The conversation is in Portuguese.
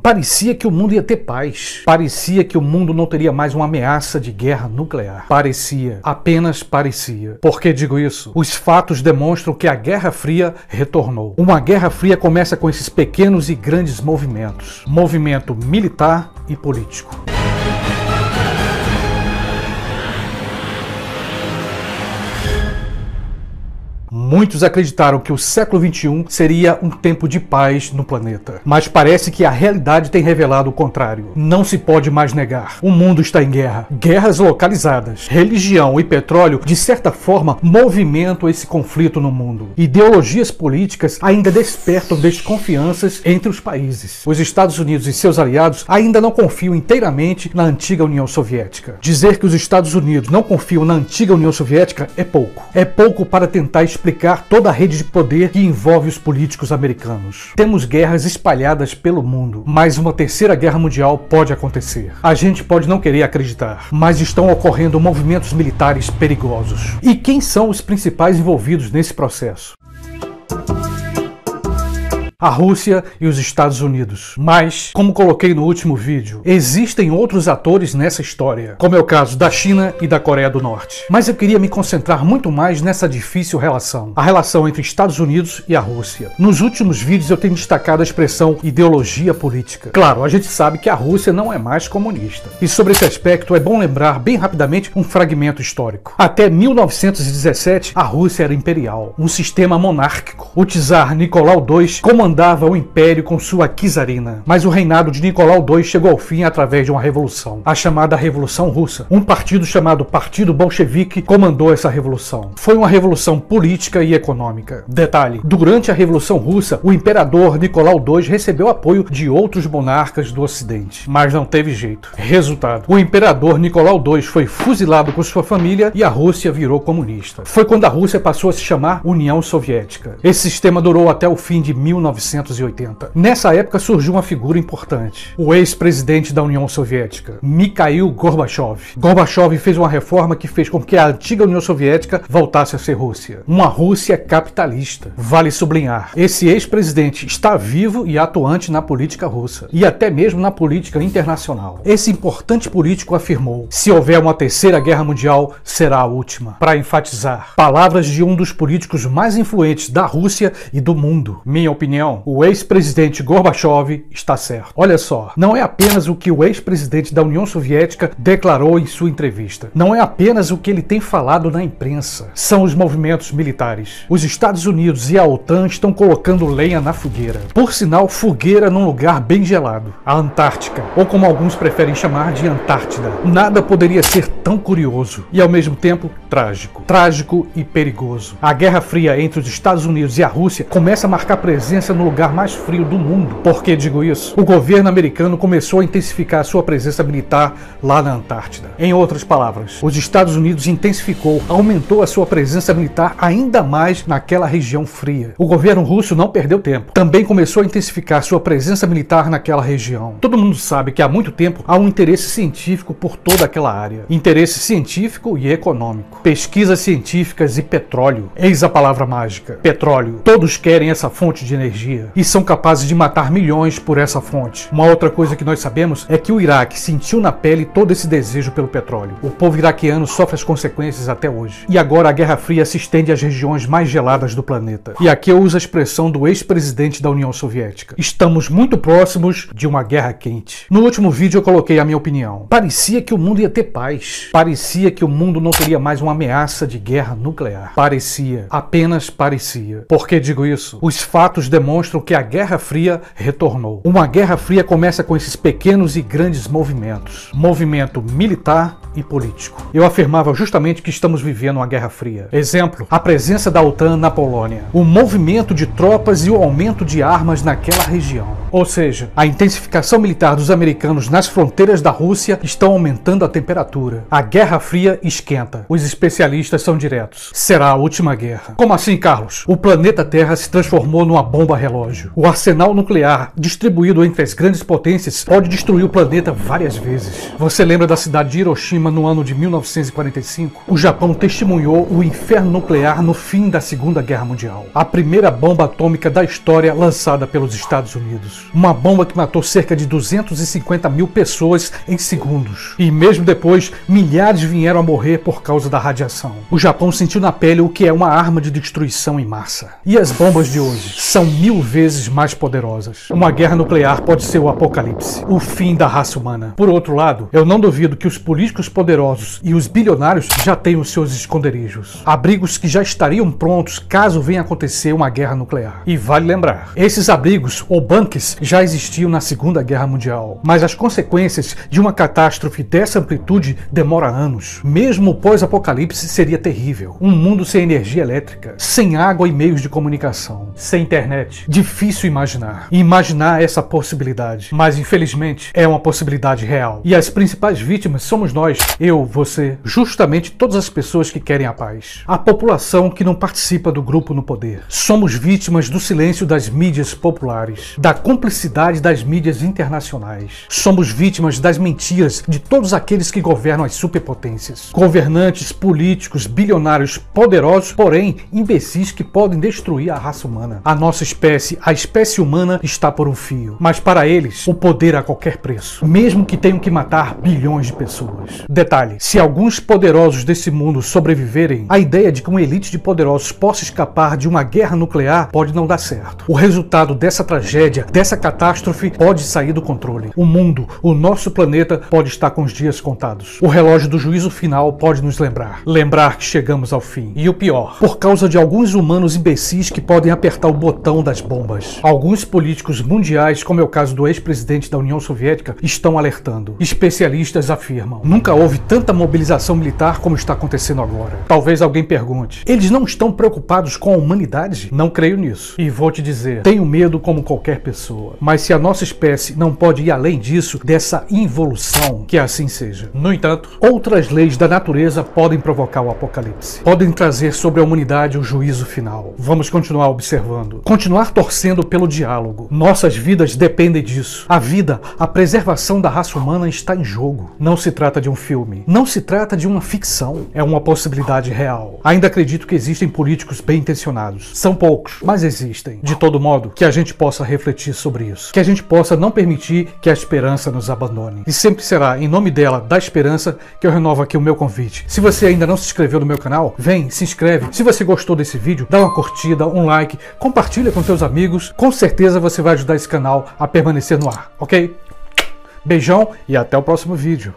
Parecia que o mundo ia ter paz. Parecia que o mundo não teria mais uma ameaça de guerra nuclear. Parecia, apenas parecia. Por que digo isso? Os fatos demonstram que a Guerra Fria retornou. Uma Guerra Fria começa com esses pequenos e grandes movimentos. Movimento militar e político. Muitos acreditaram que o século XXI seria um tempo de paz no planeta. Mas parece que a realidade tem revelado o contrário. Não se pode mais negar. O mundo está em guerra. Guerras localizadas. Religião e petróleo, de certa forma, movimentam esse conflito no mundo. Ideologias políticas ainda despertam desconfianças entre os países. Os Estados Unidos e seus aliados ainda não confiam inteiramente na antiga União Soviética. Dizer que os Estados Unidos não confiam na antiga União Soviética é pouco. É pouco para tentar explicar toda a rede de poder que envolve os políticos americanos. Temos guerras espalhadas pelo mundo, mas uma terceira guerra mundial pode acontecer. A gente pode não querer acreditar, mas estão ocorrendo movimentos militares perigosos. E quem são os principais envolvidos nesse processo? A Rússia e os Estados Unidos. Mas, como coloquei no último vídeo, existem outros atores nessa história, como é o caso da China e da Coreia do Norte. Mas eu queria me concentrar muito mais nessa difícil relação, a relação entre Estados Unidos e a Rússia. Nos últimos vídeos eu tenho destacado a expressão ideologia política. Claro, a gente sabe que a Rússia não é mais comunista. E sobre esse aspecto é bom lembrar bem rapidamente um fragmento histórico. Até 1917, a Rússia era imperial, um sistema monárquico. O czar Nicolau II comandava o império com sua czarina. Mas o reinado de Nicolau II chegou ao fim através de uma revolução, a chamada Revolução Russa. Um partido chamado Partido Bolchevique comandou essa revolução. Foi uma revolução política e econômica. Detalhe, durante a Revolução Russa, o imperador Nicolau II recebeu apoio de outros monarcas do Ocidente, mas não teve jeito. Resultado, o imperador Nicolau II foi fuzilado com sua família e a Rússia virou comunista. Foi quando a Rússia passou a se chamar União Soviética. Esse sistema durou até o fim de 1980. Nessa época surgiu uma figura importante, o ex-presidente da União Soviética, Mikhail Gorbachev. Gorbachev fez uma reforma que fez com que a antiga União Soviética voltasse a ser Rússia. Uma Rússia capitalista. Vale sublinhar, esse ex-presidente está vivo e atuante na política russa, e até mesmo na política internacional. Esse importante político afirmou: se houver uma terceira guerra mundial, será a última. Para enfatizar, palavras de um dos políticos mais influentes da Rússia e do mundo. Minha opinião, o ex-presidente Gorbachev está certo. Olha só, não é apenas o que o ex-presidente da União Soviética declarou em sua entrevista. Não é apenas o que ele tem falado na imprensa. São os movimentos militares. Os Estados Unidos e a OTAN estão colocando lenha na fogueira. Por sinal, fogueira num lugar bem gelado. A Antártica, ou como alguns preferem chamar de Antártida. Nada poderia ser tão curioso e ao mesmo tempo trágico. Trágico e perigoso. A Guerra Fria entre os Estados Unidos e a Rússia começa a marcar presença no lugar mais frio do mundo. Por que digo isso? O governo americano começou a intensificar sua presença militar lá na Antártida. Em outras palavras, os Estados Unidos intensificou, aumentou a sua presença militar ainda mais naquela região fria. O governo russo não perdeu tempo. Também começou a intensificar sua presença militar naquela região. Todo mundo sabe que há muito tempo há um interesse científico por toda aquela área. Interesse científico e econômico. Pesquisas científicas e petróleo. Eis a palavra mágica. Petróleo. Todos querem essa fonte de energia e são capazes de matar milhões por essa fonte. Uma outra coisa que nós sabemos é que o Iraque sentiu na pele todo esse desejo pelo petróleo. O povo iraquiano sofre as consequências até hoje. E agora a Guerra Fria se estende às regiões mais geladas do planeta. E aqui eu uso a expressão do ex-presidente da União Soviética. Estamos muito próximos de uma guerra quente. No último vídeo eu coloquei a minha opinião. Parecia que o mundo ia ter paz. Parecia que o mundo não teria mais uma ameaça de guerra nuclear. Parecia, apenas parecia. Por que digo isso? Os fatos demonstram que a Guerra Fria retornou. Uma Guerra Fria começa com esses pequenos e grandes movimentos. Movimento militar e político. Eu afirmava justamente que estamos vivendo uma Guerra Fria. Exemplo, a presença da OTAN na Polônia, o movimento de tropas e o aumento de armas naquela região. Ou seja, a intensificação militar dos americanos nas fronteiras da Rússia estão aumentando a temperatura. A Guerra Fria esquenta. Os especialistas são diretos. Será a última guerra. Como assim, Carlos? O planeta Terra se transformou numa bomba relógio. O arsenal nuclear distribuído entre as grandes potências pode destruir o planeta várias vezes. Você lembra da cidade de Hiroshima no ano de 1945? O Japão testemunhou o inferno nuclear no fim da Segunda Guerra Mundial. A primeira bomba atômica da história lançada pelos Estados Unidos. Uma bomba que matou cerca de 250 mil pessoas em segundos. E mesmo depois, milhares vieram a morrer por causa da radiação. O Japão sentiu na pele o que é uma arma de destruição em massa. E as bombas de hoje são 1000 vezes mais poderosas. Uma guerra nuclear pode ser o apocalipse, o fim da raça humana. Por outro lado, eu não duvido que os políticos poderosos e os bilionários já tenham seus esconderijos. Abrigos que já estariam prontos caso venha acontecer uma guerra nuclear. E vale lembrar, esses abrigos ou bunkers já existiam na Segunda Guerra Mundial. Mas as consequências de uma catástrofe dessa amplitude demora anos. Mesmo o pós-apocalipse seria terrível. Um mundo sem energia elétrica, sem água e meios de comunicação, sem internet. Difícil imaginar. E imaginar essa possibilidade. Mas infelizmente é uma possibilidade real. E as principais vítimas somos nós, eu, você, justamente todas as pessoas que querem a paz. A população que não participa do grupo no poder. Somos vítimas do silêncio das mídias populares, da cumplicidade das mídias internacionais. Somos vítimas das mentiras de todos aqueles que governam as superpotências. Governantes, políticos, bilionários poderosos, porém imbecis que podem destruir a raça humana. A nossa espécie, a espécie humana, está por um fio. Mas para eles, o poder a qualquer preço. Mesmo que tenham que matar bilhões de pessoas. Detalhe, se alguns poderosos desse mundo sobreviverem, a ideia de que uma elite de poderosos possa escapar de uma guerra nuclear pode não dar certo. O resultado dessa tragédia, dessa catástrofe, pode sair do controle. O mundo, o nosso planeta, pode estar com os dias contados. O relógio do juízo final pode nos lembrar que chegamos ao fim. E o pior, por causa de alguns humanos imbecis que podem apertar o botão das bombas. Alguns políticos mundiais, como é o caso do ex-presidente da União Soviética, estão alertando. Especialistas afirmam: nunca houve tanta mobilização militar como está acontecendo agora. Talvez alguém pergunte: eles não estão preocupados com a humanidade? Não creio nisso. E vou te dizer, tenho medo como qualquer pessoa. Mas se a nossa espécie não pode ir além disso, dessa involução, que assim seja. No entanto, outras leis da natureza podem provocar o apocalipse. Podem trazer sobre a humanidade o juízo final. Vamos continuar observando. Continuar torcendo pelo diálogo. Nossas vidas dependem disso. A vida, a preservação da raça humana está em jogo. Não se trata de um filme. Não se trata de uma ficção. É uma possibilidade real. Ainda acredito que existem políticos bem intencionados. São poucos, mas existem. De todo modo, que a gente possa refletir sobre isso. Que a gente possa não permitir que a esperança nos abandone. E sempre será em nome dela, da esperança, que eu renovo aqui o meu convite. Se você ainda não se inscreveu no meu canal, vem, se inscreve. Se você gostou desse vídeo, dá uma curtida, um like, compartilha com seus amigos. Com certeza você vai ajudar esse canal a permanecer no ar, ok? Beijão e até o próximo vídeo.